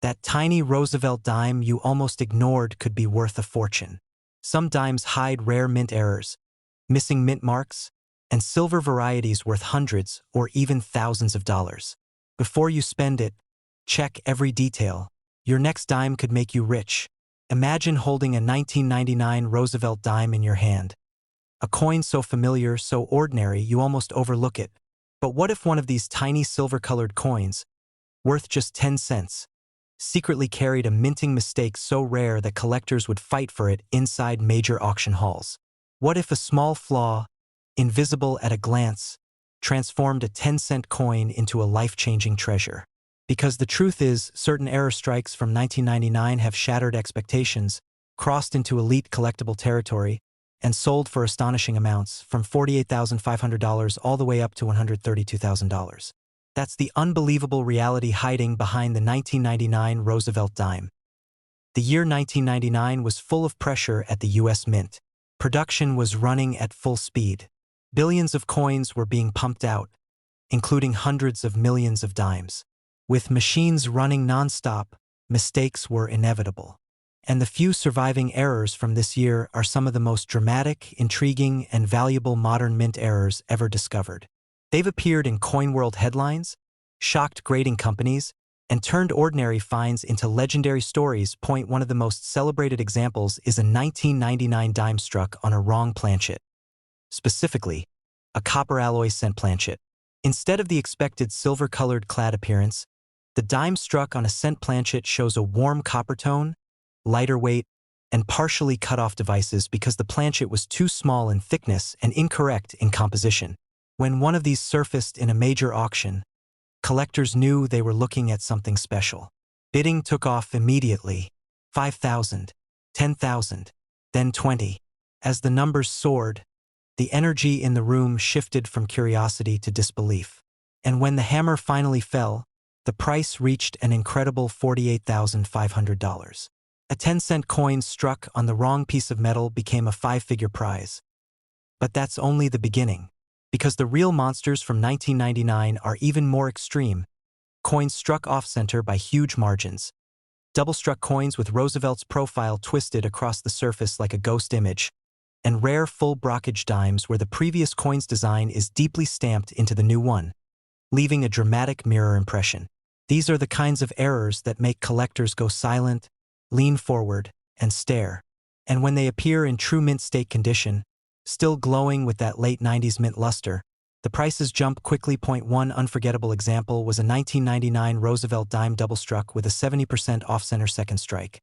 That tiny Roosevelt dime you almost ignored could be worth a fortune. Some dimes hide rare mint errors, missing mint marks, and silver varieties worth hundreds or even thousands of dollars. Before you spend it, check every detail. Your next dime could make you rich. Imagine holding a 1999 Roosevelt dime in your hand. A coin so familiar, so ordinary, you almost overlook it. But what if one of these tiny silver-colored coins, worth just 10 cents, secretly carried a minting mistake so rare that collectors would fight for it inside major auction halls? What if a small flaw, invisible at a glance, transformed a 10-cent coin into a life-changing treasure? Because the truth is, certain error strikes from 1999 have shattered expectations, crossed into elite collectible territory, and sold for astonishing amounts, from $48,500 all the way up to $132,000. That's the unbelievable reality hiding behind the 1999 Roosevelt dime. The year 1999 was full of pressure at the U.S. Mint. Production was running at full speed. Billions of coins were being pumped out, including hundreds of millions of dimes. With machines running nonstop, mistakes were inevitable. And the few surviving errors from this year are some of the most dramatic, intriguing, and valuable modern mint errors ever discovered. They've appeared in coin world headlines, shocked grading companies, and turned ordinary finds into legendary stories. One of the most celebrated examples is a 1999 dime struck on a wrong planchet. Specifically, a copper alloy cent planchet. Instead of the expected silver-colored clad appearance, the dime struck on a cent planchet shows a warm copper tone, lighter weight, and partially cut-off devices because the planchet was too small in thickness and incorrect in composition. When one of these surfaced in a major auction, collectors knew they were looking at something special. Bidding took off immediately. 5,000, 10,000, then 20. As the numbers soared, the energy in the room shifted from curiosity to disbelief. And when the hammer finally fell, the price reached an incredible $48,500. A 10-cent coin struck on the wrong piece of metal became a five-figure prize. But that's only the beginning, because the real monsters from 1999 are even more extreme. Coins struck off-center by huge margins. Double-struck coins with Roosevelt's profile twisted across the surface like a ghost image. And rare full brockage dimes where the previous coin's design is deeply stamped into the new one, leaving a dramatic mirror impression. These are the kinds of errors that make collectors go silent, lean forward, and stare. And when they appear in true mint state condition, still glowing with that late 90s mint luster, the prices jump quickly. One unforgettable example was a 1999 Roosevelt dime double-struck with a 70% off-center second strike.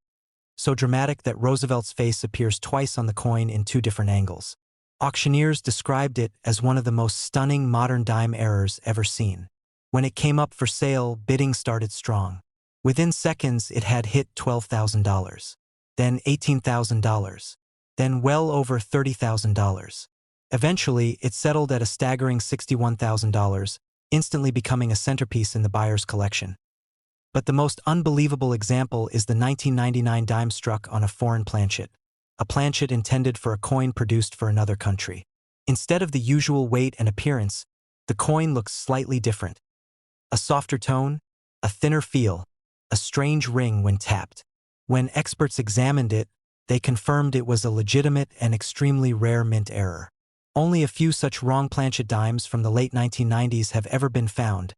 So dramatic that Roosevelt's face appears twice on the coin in two different angles. Auctioneers described it as one of the most stunning modern dime errors ever seen. When it came up for sale, bidding started strong. Within seconds, it had hit $12,000, then $18,000, then well over $30,000. Eventually, it settled at a staggering $61,000, instantly becoming a centerpiece in the buyer's collection. But the most unbelievable example is the 1999 dime struck on a foreign planchet, a planchet intended for a coin produced for another country. Instead of the usual weight and appearance, the coin looks slightly different. A softer tone, a thinner feel, a strange ring when tapped. When experts examined it, they confirmed it was a legitimate and extremely rare mint error. Only a few such wrong planchet dimes from the late 1990s have ever been found,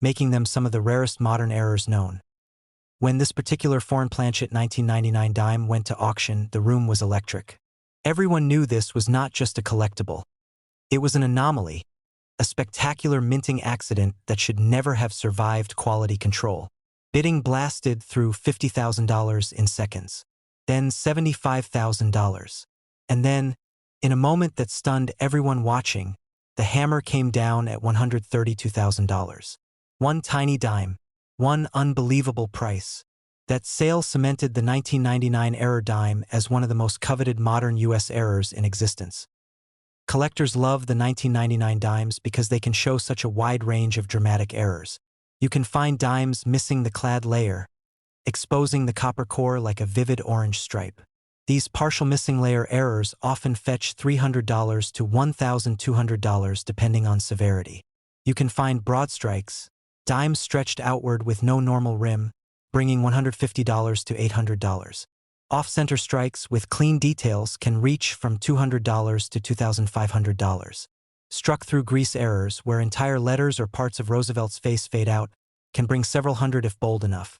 making them some of the rarest modern errors known. When this particular foreign planchet 1999 dime went to auction, the room was electric. Everyone knew this was not just a collectible. It was an anomaly, a spectacular minting accident that should never have survived quality control. Bidding blasted through $50,000 in seconds, then $75,000. And then, in a moment that stunned everyone watching, the hammer came down at $132,000. One tiny dime, one unbelievable price. That sale cemented the 1999 error dime as one of the most coveted modern U.S. errors in existence. Collectors love the 1999 dimes because they can show such a wide range of dramatic errors. You can find dimes missing the clad layer, exposing the copper core like a vivid orange stripe. These partial missing layer errors often fetch $300 to $1,200 depending on severity. You can find broad strikes, dimes stretched outward with no normal rim, bringing $150 to $800. Off-center strikes with clean details can reach from $200 to $2,500. Struck through grease errors, where entire letters or parts of Roosevelt's face fade out, can bring several hundred if bold enough.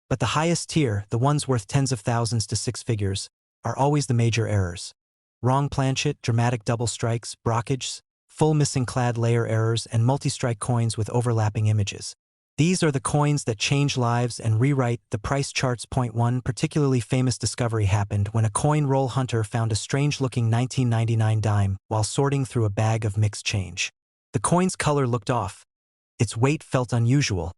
But the highest tier, the ones worth tens of thousands to six figures, are always the major errors. Wrong planchet, dramatic double strikes, brockages, full missing clad layer errors, and multi-strike coins with overlapping images. These are the coins that change lives and rewrite the price charts. Point 1. Particularly famous discovery happened when a coin roll hunter found a strange-looking 1999 dime while sorting through a bag of mixed change. The coin's color looked off, its weight felt unusual,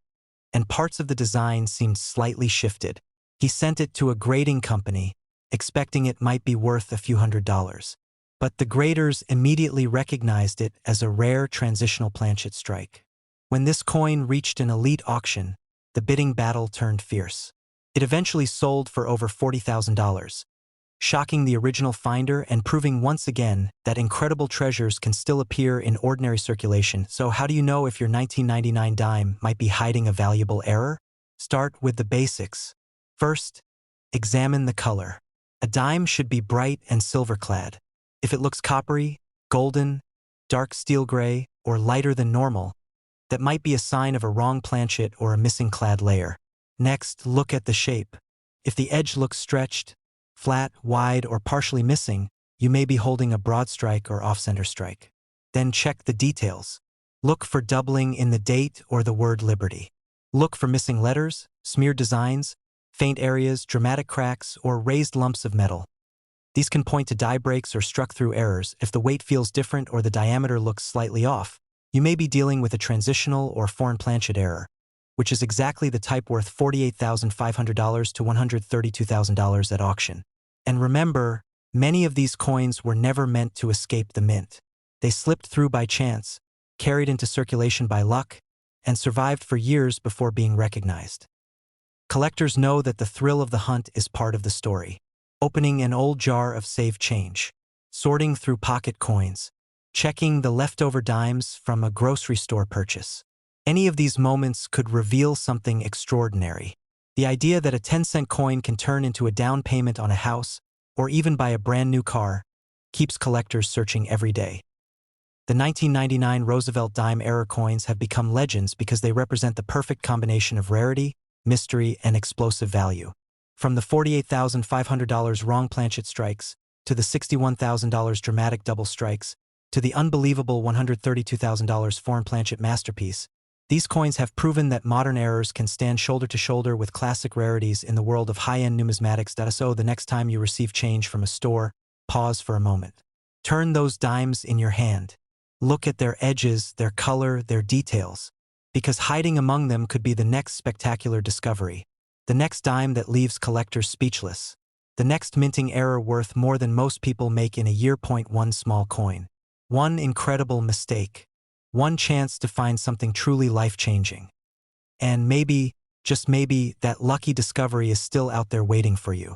and parts of the design seemed slightly shifted. He sent it to a grading company, expecting it might be worth a few $100s. But the graders immediately recognized it as a rare transitional planchet strike. When this coin reached an elite auction, the bidding battle turned fierce. It eventually sold for over $40,000, shocking the original finder and proving once again that incredible treasures can still appear in ordinary circulation. So how do you know if your 1999 dime might be hiding a valuable error? Start with the basics. First, examine the color. A dime should be bright and silver-clad. If it looks coppery, golden, dark steel gray, or lighter than normal, that might be a sign of a wrong planchet or a missing clad layer. Next, look at the shape. If the edge looks stretched, flat, wide, or partially missing, you may be holding a broad strike or off-center strike. Then check the details. Look for doubling in the date or the word Liberty. Look for missing letters, smeared designs, faint areas, dramatic cracks, or raised lumps of metal. These can point to die breaks or struck-through errors. If the weight feels different or the diameter looks slightly off, you may be dealing with a transitional or foreign planchet error, which is exactly the type worth $48,500 to $132,000 at auction. And remember, many of these coins were never meant to escape the mint. They slipped through by chance, carried into circulation by luck, and survived for years before being recognized. Collectors know that the thrill of the hunt is part of the story. Opening an old jar of saved change, sorting through pocket coins, checking the leftover dimes from a grocery store purchase. Any of these moments could reveal something extraordinary. The idea that a 10-cent coin can turn into a down payment on a house, or even buy a brand new car, keeps collectors searching every day. The 1999 Roosevelt dime error coins have become legends because they represent the perfect combination of rarity, mystery, and explosive value. From the $48,500 wrong planchet strikes, to the $61,000 dramatic double strikes, to the unbelievable $132,000 foreign planchet masterpiece, these coins have proven that modern errors can stand shoulder to shoulder with classic rarities in the world of high-end numismatics. So the next time you receive change from a store, pause for a moment. Turn those dimes in your hand. Look at their edges, their color, their details, because hiding among them could be the next spectacular discovery, the next dime that leaves collectors speechless, the next minting error worth more than most people make in a year. One small coin. One incredible mistake. One chance to find something truly life-changing. And maybe, just maybe, that lucky discovery is still out there waiting for you.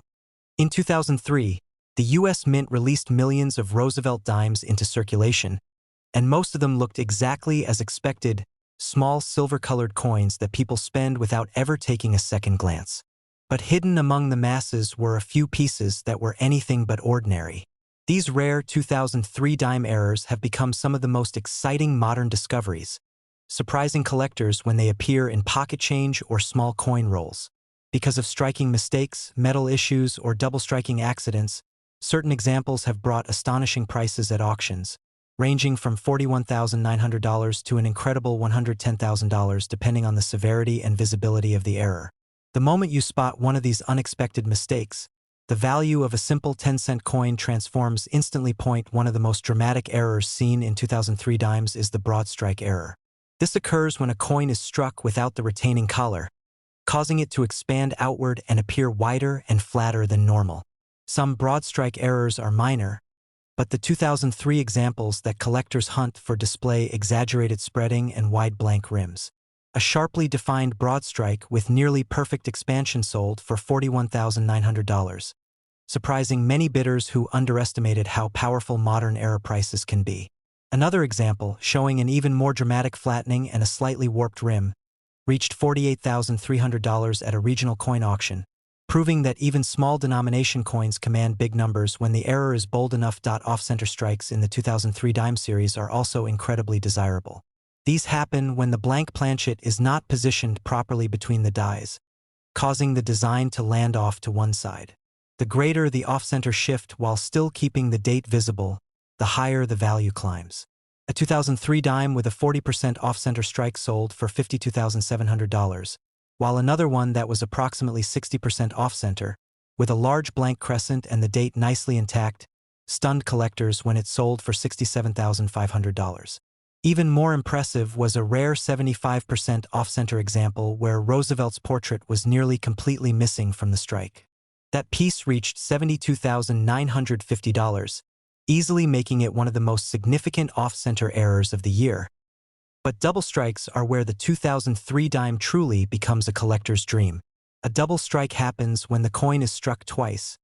In 2003, the U.S. Mint released millions of Roosevelt dimes into circulation, and most of them looked exactly as expected, small silver-colored coins that people spend without ever taking a second glance. But hidden among the masses were a few pieces that were anything but ordinary. These rare 2003 dime errors have become some of the most exciting modern discoveries, surprising collectors when they appear in pocket change or small coin rolls. Because of striking mistakes, metal issues, or double-striking accidents, certain examples have brought astonishing prices at auctions, ranging from $41,900 to an incredible $110,000 depending on the severity and visibility of the error. The moment you spot one of these unexpected mistakes, the value of a simple 10-cent coin transforms instantly. One of the most dramatic errors seen in 2003 dimes is the broad strike error. This occurs when a coin is struck without the retaining collar, causing it to expand outward and appear wider and flatter than normal. Some broad strike errors are minor, but the 2003 examples that collectors hunt for display exaggerated spreading and wide blank rims. A sharply defined broad strike with nearly perfect expansion sold for $41,900. Surprising many bidders who underestimated how powerful modern error prices can be. Another example, showing an even more dramatic flattening and a slightly warped rim, reached $48,300 at a regional coin auction, proving that even small denomination coins command big numbers when the error is bold enough. Off-center strikes in the 2003 dime series are also incredibly desirable. These happen when the blank planchet is not positioned properly between the dies, causing the design to land off to one side. The greater the off-center shift while still keeping the date visible, the higher the value climbs. A 2003 dime with a 40% off-center strike sold for $52,700, while another one that was approximately 60% off-center, with a large blank crescent and the date nicely intact, stunned collectors when it sold for $67,500. Even more impressive was a rare 75% off-center example where Roosevelt's portrait was nearly completely missing from the strike. That piece reached $72,950, easily making it one of the most significant off-center errors of the year. But double strikes are where the 2003 dime truly becomes a collector's dream. A double strike happens when the coin is struck twice,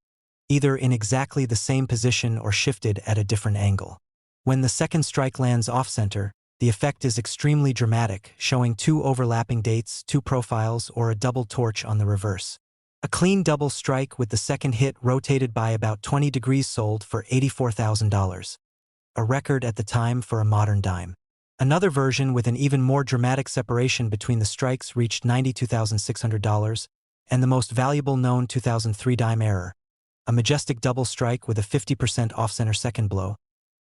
either in exactly the same position or shifted at a different angle. When the second strike lands off-center, the effect is extremely dramatic, showing two overlapping dates, two profiles, or a double torch on the reverse. A clean double strike with the second hit rotated by about 20 degrees sold for $84,000, a record at the time for a modern dime. Another version with an even more dramatic separation between the strikes reached $92,600, and the most valuable known 2003 dime error, a majestic double strike with a 50% off-center second blow,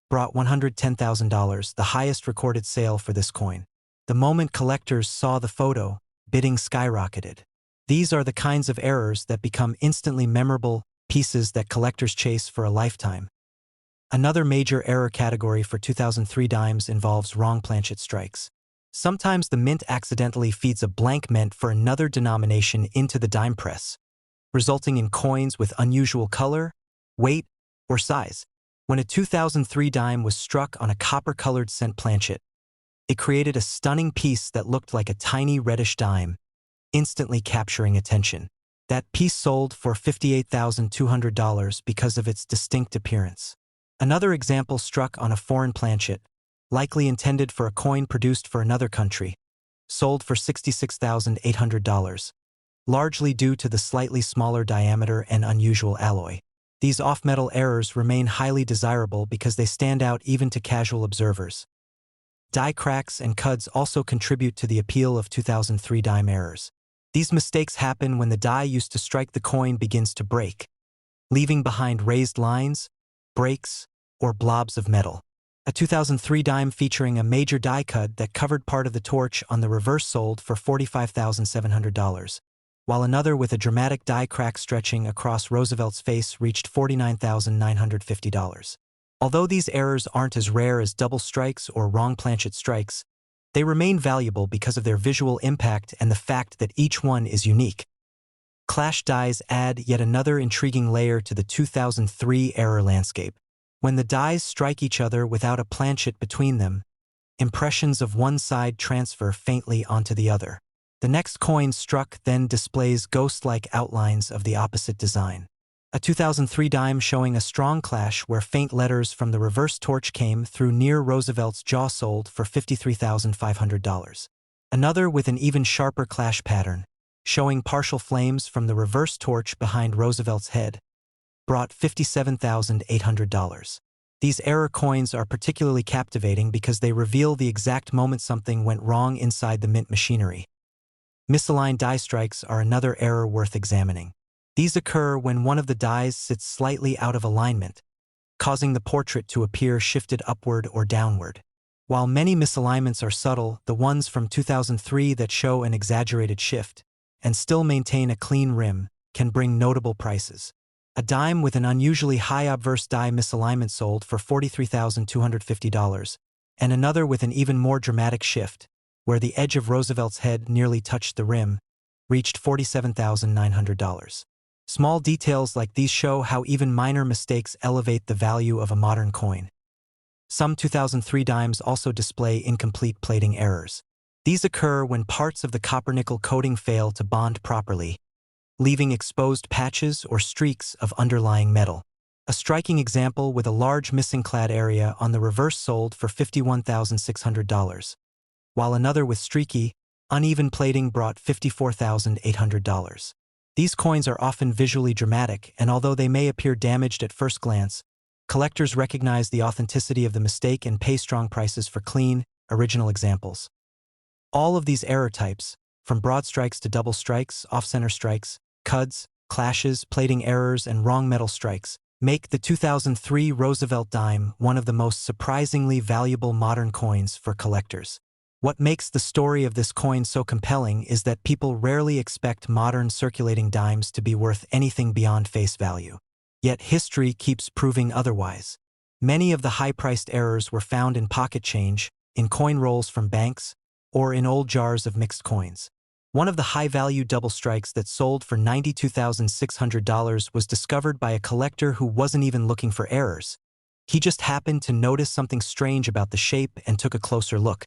brought $110,000, the highest recorded sale for this coin. The moment collectors saw the photo, bidding skyrocketed. These are the kinds of errors that become instantly memorable pieces that collectors chase for a lifetime. Another major error category for 2003 dimes involves wrong planchet strikes. Sometimes the mint accidentally feeds a blank meant for another denomination into the dime press, resulting in coins with unusual color, weight, or size. When a 2003 dime was struck on a copper-colored cent planchet, it created a stunning piece that looked like a tiny reddish dime, instantly capturing attention. That piece sold for $58,200 because of its distinct appearance. Another example struck on a foreign planchet, likely intended for a coin produced for another country, sold for $66,800, largely due to the slightly smaller diameter and unusual alloy. These off-metal errors remain highly desirable because they stand out even to casual observers. Die cracks and cuds also contribute to the appeal of 2003 dime errors. These mistakes happen when the die used to strike the coin begins to break, leaving behind raised lines, breaks, or blobs of metal. A 2003 dime featuring a major die cut that covered part of the torch on the reverse sold for $45,700, while another with a dramatic die crack stretching across Roosevelt's face reached $49,950. Although these errors aren't as rare as double strikes or wrong planchet strikes, they remain valuable because of their visual impact and the fact that each one is unique. Clash dies add yet another intriguing layer to the 2003 error landscape. When the dies strike each other without a planchet between them, impressions of one side transfer faintly onto the other. The next coin struck then displays ghost-like outlines of the opposite design. A 2003 dime showing a strong clash where faint letters from the reverse torch came through near Roosevelt's jaw sold for $53,500. Another with an even sharper clash pattern, showing partial flames from the reverse torch behind Roosevelt's head, brought $57,800. These error coins are particularly captivating because they reveal the exact moment something went wrong inside the mint machinery. Misaligned die strikes are another error worth examining. These occur when one of the dies sits slightly out of alignment, causing the portrait to appear shifted upward or downward. While many misalignments are subtle, the ones from 2003 that show an exaggerated shift and still maintain a clean rim can bring notable prices. A dime with an unusually high obverse die misalignment sold for $43,250, and another with an even more dramatic shift, where the edge of Roosevelt's head nearly touched the rim, reached $47,900. Small details like these show how even minor mistakes elevate the value of a modern coin. Some 2003 dimes also display incomplete plating errors. These occur when parts of the copper-nickel coating fail to bond properly, leaving exposed patches or streaks of underlying metal. A striking example with a large missing clad area on the reverse sold for $51,600, while another with streaky, Uneven plating brought $54,800. These coins are often visually dramatic, and although they may appear damaged at first glance, collectors recognize the authenticity of the mistake and pay strong prices for clean, original examples. All of these error types, from broad strikes to double strikes, off-center strikes, cuds, clashes, plating errors, and wrong metal strikes, make the 2003 Roosevelt Dime one of the most surprisingly valuable modern coins for collectors. What makes the story of this coin so compelling is that people rarely expect modern circulating dimes to be worth anything beyond face value. Yet history keeps proving otherwise. Many of the high-priced errors were found in pocket change, in coin rolls from banks, or in old jars of mixed coins. One of the high-value double strikes that sold for $92,600 was discovered by a collector who wasn't even looking for errors. He just happened to notice something strange about the shape and took a closer look.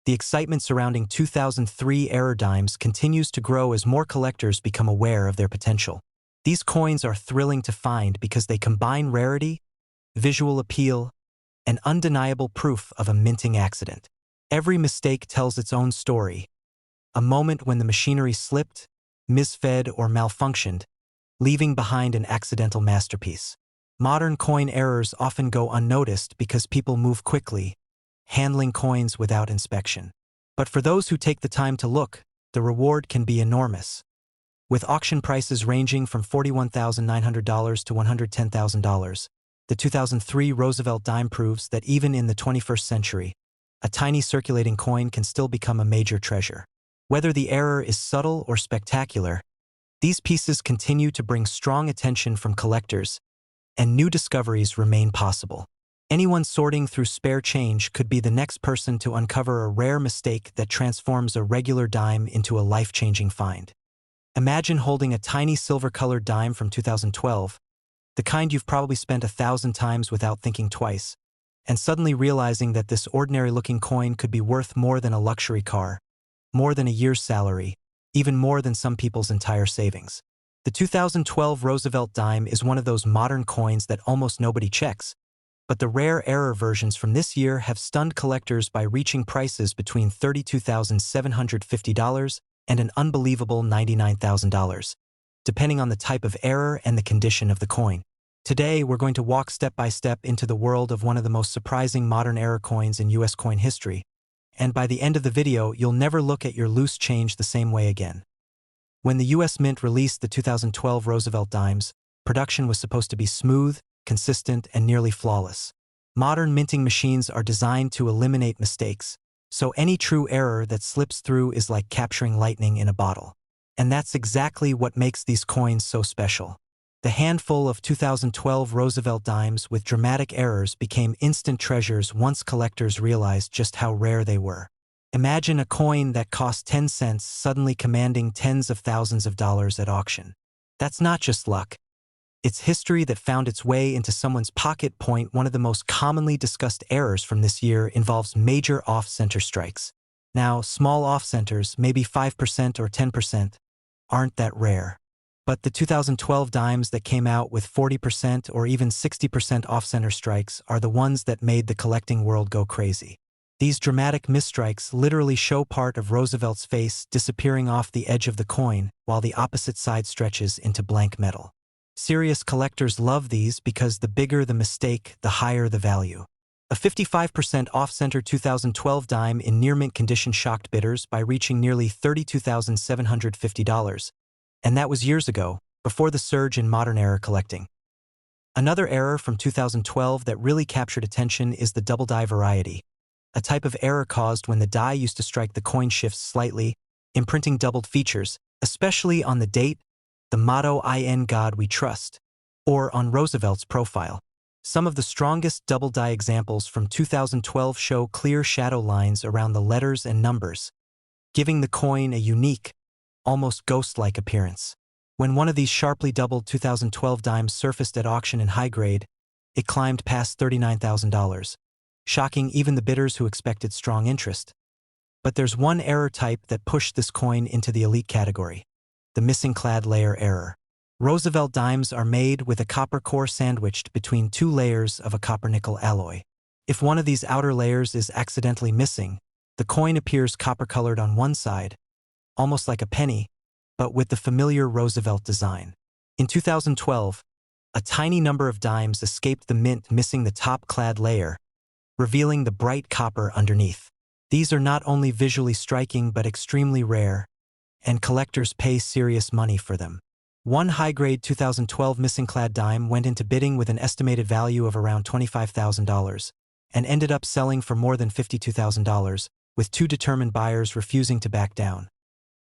The excitement surrounding 2003 error dimes continues to grow as more collectors become aware of their potential. These coins are thrilling to find because they combine rarity, visual appeal, and undeniable proof of a minting accident. Every mistake tells its own story, a moment when the machinery slipped, misfed, or malfunctioned, leaving behind an accidental masterpiece. Modern coin errors often go unnoticed because people move quickly, handling coins without inspection. But for those who take the time to look, the reward can be enormous. With auction prices ranging from $41,900 to $110,000, the 2003 Roosevelt Dime proves that even in the 21st century, a tiny circulating coin can still become a major treasure. Whether the error is subtle or spectacular, these pieces continue to bring strong attention from collectors, and new discoveries remain possible. Anyone sorting through spare change could be the next person to uncover a rare mistake that transforms a regular dime into a life-changing find. Imagine holding a tiny silver-colored dime from 2012, the kind you've probably spent 1,000 times without thinking twice, and suddenly realizing that this ordinary-looking coin could be worth more than a luxury car, more than a year's salary, even more than some people's entire savings. The 2012 Roosevelt Dime is one of those modern coins that almost nobody checks, but the rare error versions from this year have stunned collectors by reaching prices between $32,750 and an unbelievable $99,000, depending on the type of error and the condition of the coin. Today, we're going to walk step by step into the world of one of the most surprising modern error coins in U.S. coin history, and by the end of the video, you'll never look at your loose change the same way again. When the U.S. Mint released the 2012 Roosevelt Dimes, production was supposed to be smooth, consistent, and nearly flawless. Modern minting machines are designed to eliminate mistakes, so any true error that slips through is like capturing lightning in a bottle. And that's exactly what makes these coins so special. The handful of 2012 Roosevelt Dimes with dramatic errors became instant treasures once collectors realized just how rare they were. Imagine a coin that cost 10 cents suddenly commanding tens of thousands of dollars at auction. That's not just luck. It's history that found its way into someone's pocket. One of the most commonly discussed errors from this year involves major off-center strikes. Now, small off-centers, maybe 5% or 10%, aren't that rare. But the 2012 dimes that came out with 40% or even 60% off-center strikes are the ones that made the collecting world go crazy. These dramatic misstrikes literally show part of Roosevelt's face disappearing off the edge of the coin while the opposite side stretches into blank metal. Serious collectors love these because the bigger the mistake, the higher the value. A 55% off-center 2012 dime in near-mint condition shocked bidders by reaching nearly $32,750, and that was years ago, before the surge in modern error collecting. Another error from 2012 that really captured attention is the double die variety, a type of error caused when the die used to strike the coin shifts slightly, imprinting doubled features, especially on the date, the motto "In God We Trust," or on Roosevelt's profile. Some of the strongest double die examples from 2012 show clear shadow lines around the letters and numbers, giving the coin a unique, almost ghost-like appearance. When one of these sharply doubled 2012 dimes surfaced at auction in high grade, it climbed past $39,000, shocking even the bidders who expected strong interest. But there's one error type that pushed this coin into the elite category: the missing clad layer error. Roosevelt dimes are made with a copper core sandwiched between two layers of a copper-nickel alloy. If one of these outer layers is accidentally missing, The coin appears copper-colored on one side, almost like a penny, but with the familiar Roosevelt design. In 2012, a tiny number of dimes escaped the mint, missing the top-clad layer, revealing the bright copper underneath. These are not only visually striking but extremely rare, and collectors pay serious money for them. One high-grade 2012 missing-clad dime went into bidding with an estimated value of around $25,000 and ended up selling for more than $52,000, with two determined buyers refusing to back down.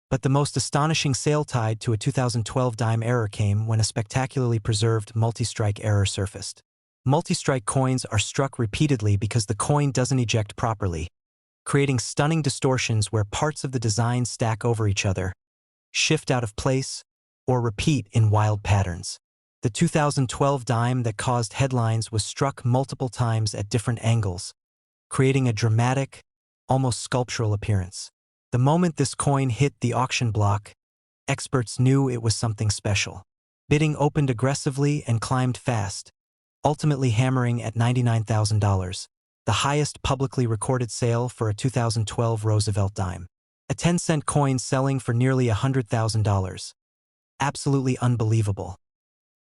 But the most astonishing sale tied to a 2012 dime error came when a spectacularly preserved multi-strike error surfaced. Multi-strike coins are struck repeatedly because the coin doesn't eject properly, creating stunning distortions where parts of the design stack over each other, shift out of place, or repeat in wild patterns. The 2012 dime that caused headlines was struck multiple times at different angles, creating a dramatic, almost sculptural appearance. The moment this coin hit the auction block, experts knew it was something special. Bidding opened aggressively and climbed fast, ultimately hammering at $99,000, the highest publicly recorded sale for a 2012 Roosevelt dime. A 10-cent coin selling for nearly $100,000. Absolutely unbelievable.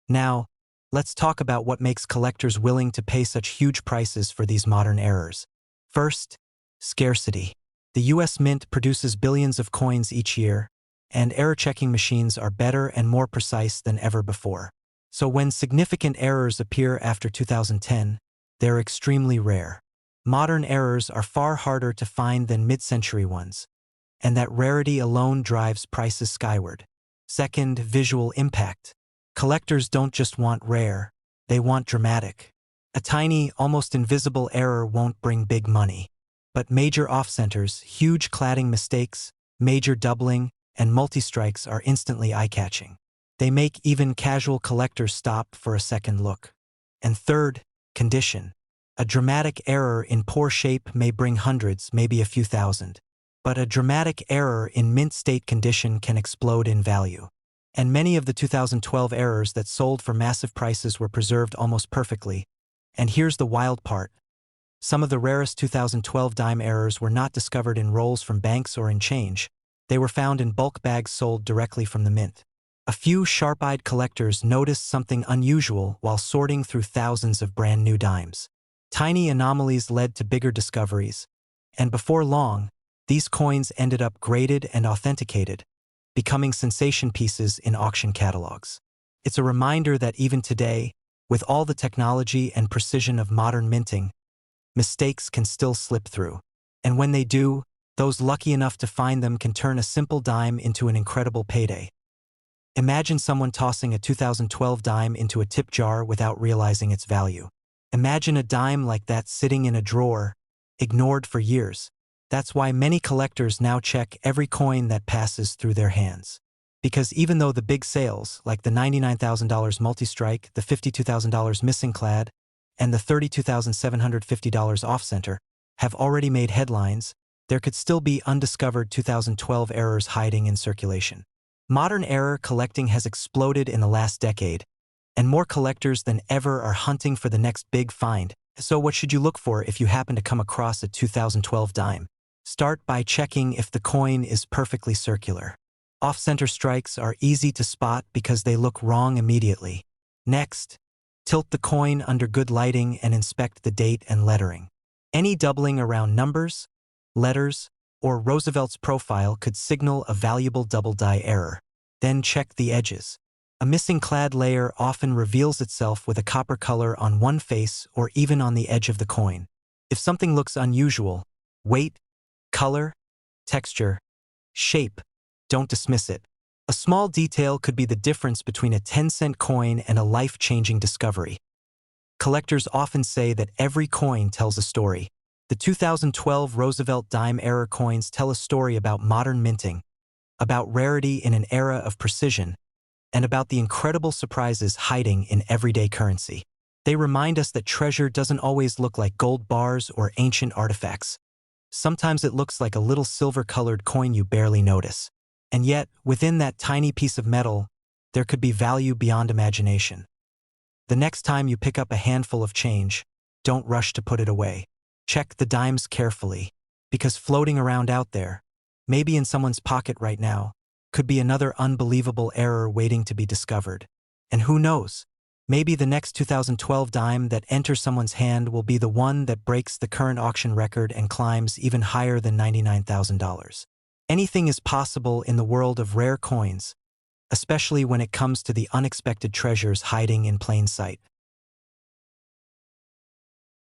Now, let's talk about what makes collectors willing to pay such huge prices for these modern errors. First, scarcity. The US Mint produces billions of coins each year, and error-checking machines are better and more precise than ever before. So when significant errors appear after 2010, they're extremely rare. Modern errors are far harder to find than mid-century ones, and that rarity alone drives prices skyward. Second, visual impact. Collectors don't just want rare, they want dramatic. A tiny, almost invisible error won't bring big money. But major off-centers, huge cladding mistakes, major doubling, and multi-strikes are instantly eye-catching. They make even casual collectors stop for a second look. And third, condition. A dramatic error in poor shape may bring hundreds, maybe a few thousand. But a dramatic error in mint-state condition can explode in value. And many of the 2012 errors that sold for massive prices were preserved almost perfectly. And here's the wild part. Some of the rarest 2012 dime errors were not discovered in rolls from banks or in change. They were found in bulk bags sold directly from the mint. A few sharp-eyed collectors noticed something unusual while sorting through thousands of brand-new dimes. Tiny anomalies led to bigger discoveries, and before long, these coins ended up graded and authenticated, becoming sensation pieces in auction catalogs. It's a reminder that even today, with all the technology and precision of modern minting, mistakes can still slip through. And when they do, those lucky enough to find them can turn a simple dime into an incredible payday. Imagine someone tossing a 2012 dime into a tip jar without realizing its value. Imagine a dime like that sitting in a drawer, ignored for years. That's why many collectors now check every coin that passes through their hands. Because even though the big sales, like the $99,000 multi-strike, the $52,000 missing clad, and the $32,750 off-center, have already made headlines, there could still be undiscovered 2012 errors hiding in circulation. Modern error collecting has exploded in the last decade, and more collectors than ever are hunting for the next big find. So what should you look for if you happen to come across a 2012 dime? Start by checking if the coin is perfectly circular. Off-center strikes are easy to spot because they look wrong immediately. Next, tilt the coin under good lighting and inspect the date and lettering. Any doubling around numbers, letters, or Roosevelt's profile could signal a valuable double-die error. Then check the edges. A missing clad layer often reveals itself with a copper color on one face or even on the edge of the coin. If something looks unusual, weight, color, texture, shape, don't dismiss it. A small detail could be the difference between a 10-cent coin and a life-changing discovery. Collectors often say that every coin tells a story. The 2012 Roosevelt dime error coins tell a story about modern minting, about rarity in an era of precision, and about the incredible surprises hiding in everyday currency. They remind us that treasure doesn't always look like gold bars or ancient artifacts. Sometimes it looks like a little silver-colored coin you barely notice. And yet, within that tiny piece of metal, there could be value beyond imagination. The next time you pick up a handful of change, don't rush to put it away. Check the dimes carefully. Because floating around out there, maybe in someone's pocket right now, could be another unbelievable error waiting to be discovered. And who knows? Maybe the next 2012 dime that enters someone's hand will be the one that breaks the current auction record and climbs even higher than $99,000. Anything is possible in the world of rare coins, especially when it comes to the unexpected treasures hiding in plain sight.